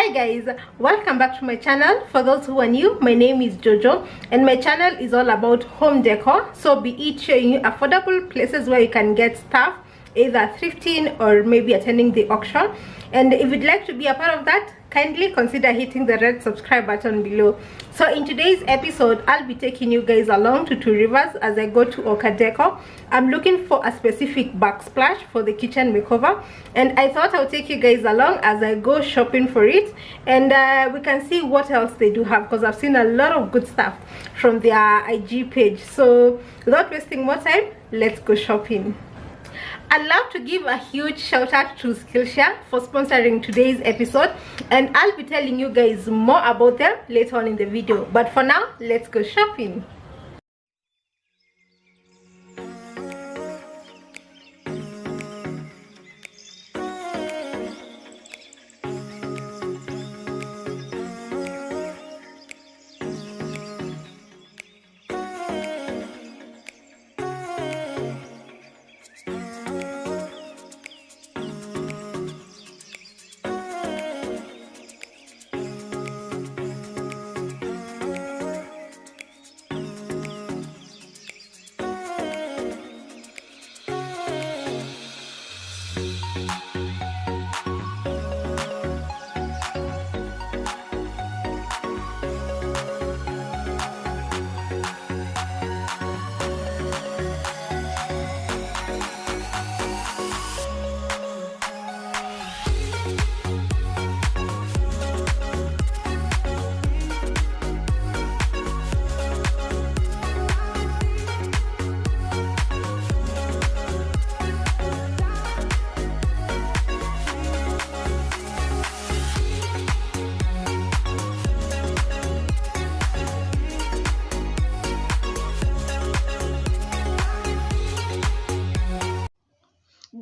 Hi guys, welcome back to my channel. For those who are new, my name is Jojo and my channel is all about home decor. So be it showing you affordable places where you can get stuff, either thrifting or maybe attending the auction. And if you'd like to be a part of that, kindly consider hitting the red subscribe button below. So in today's episode, I'll be taking you guys along to Two Rivers as I go to Oka Decor. I'm looking for a specific backsplash for the kitchen makeover, and I thought I'll take you guys along as I go shopping for it, and we can see what else they do have, because I've seen a lot of good stuff from their IG page. So without wasting more time, let's go shopping. I'd love to give a huge shout out to Skillshare for sponsoring today's episode, and I'll be telling you guys more about them later on in the video. But for now, let's go shopping.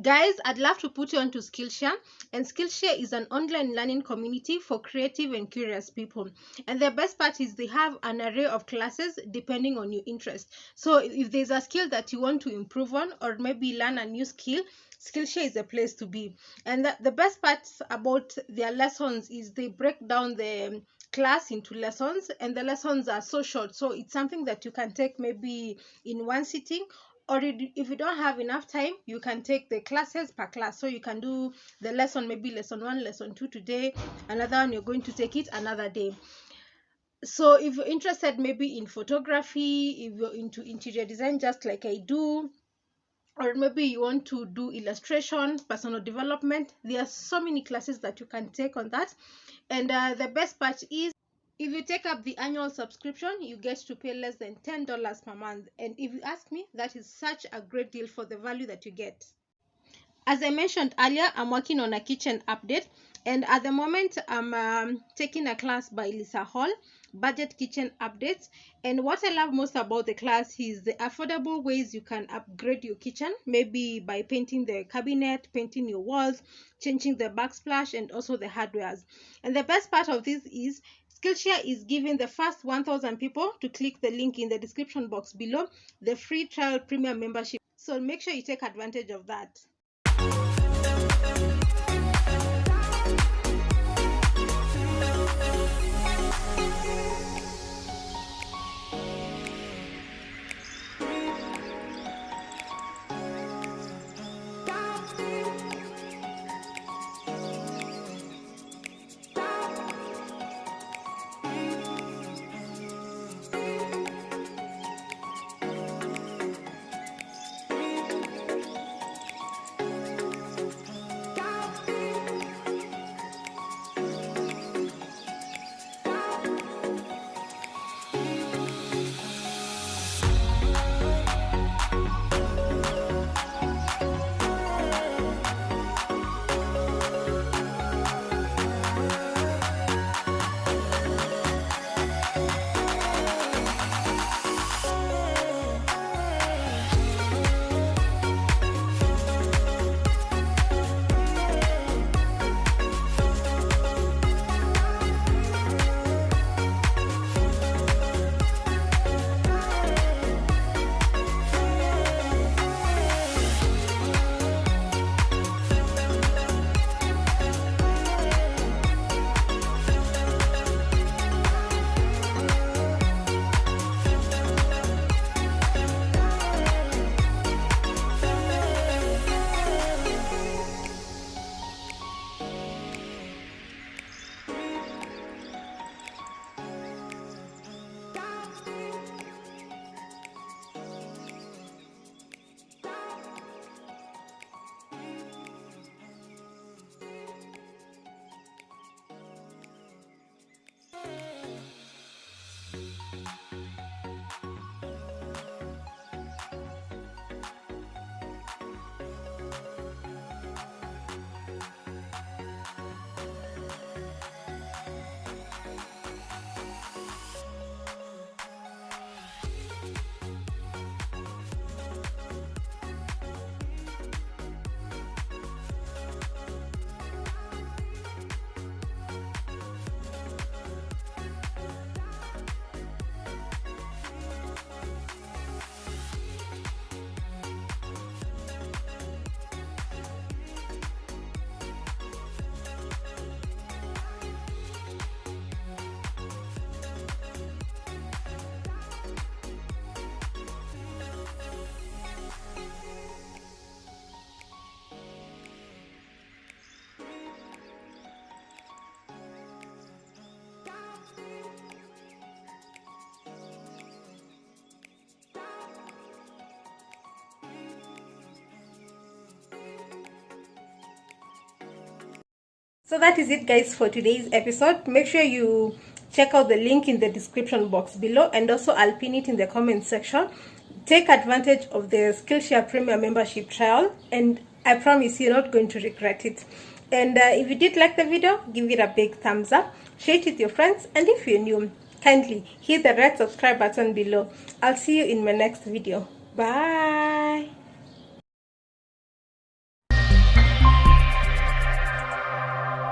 Guys, I'd love to put you onto Skillshare, and Skillshare is an online learning community for creative and curious people. And the best part is they have an array of classes depending on your interest. So if there's a skill that you want to improve on, or maybe learn a new skill, Skillshare is a place to be. And the best part about their lessons is they break down the class into lessons, and the lessons are so short, so it's something that you can take maybe in one sitting, or if you don't have enough time, you can take the classes per class. So you can do the lesson, maybe lesson 1, lesson 2 today, another one you're going to take it another day. So if you're interested maybe in photography, if you're into interior design just like I do, or maybe you want to do illustration, personal development, there are so many classes that you can take on that. And the best part is, if you take up the annual subscription, you get to pay less than $10 per month. And if you ask me, that is such a great deal for the value that you get. As I mentioned earlier, I'm working on a kitchen update, and at the moment I'm taking a class by Lisa Hall, budget kitchen updates. And what I love most about the class is the affordable ways you can upgrade your kitchen, maybe by painting the cabinet, painting your walls, changing the backsplash, and also the hardwares. And the best part of this is Skillshare is giving the first 1,000 people to click the link in the description box below the free trial premium membership. So make sure you take advantage of that. So that is it, guys, for today's episode. Make sure you check out the link in the description box below, and also I'll pin it in the comment section. Take advantage of the Skillshare Premium membership trial, and I promise you're not going to regret it. And if you did like the video, give it a big thumbs up, share it with your friends, and if you're new, kindly hit the red subscribe button below. I'll see you in my next video. Bye.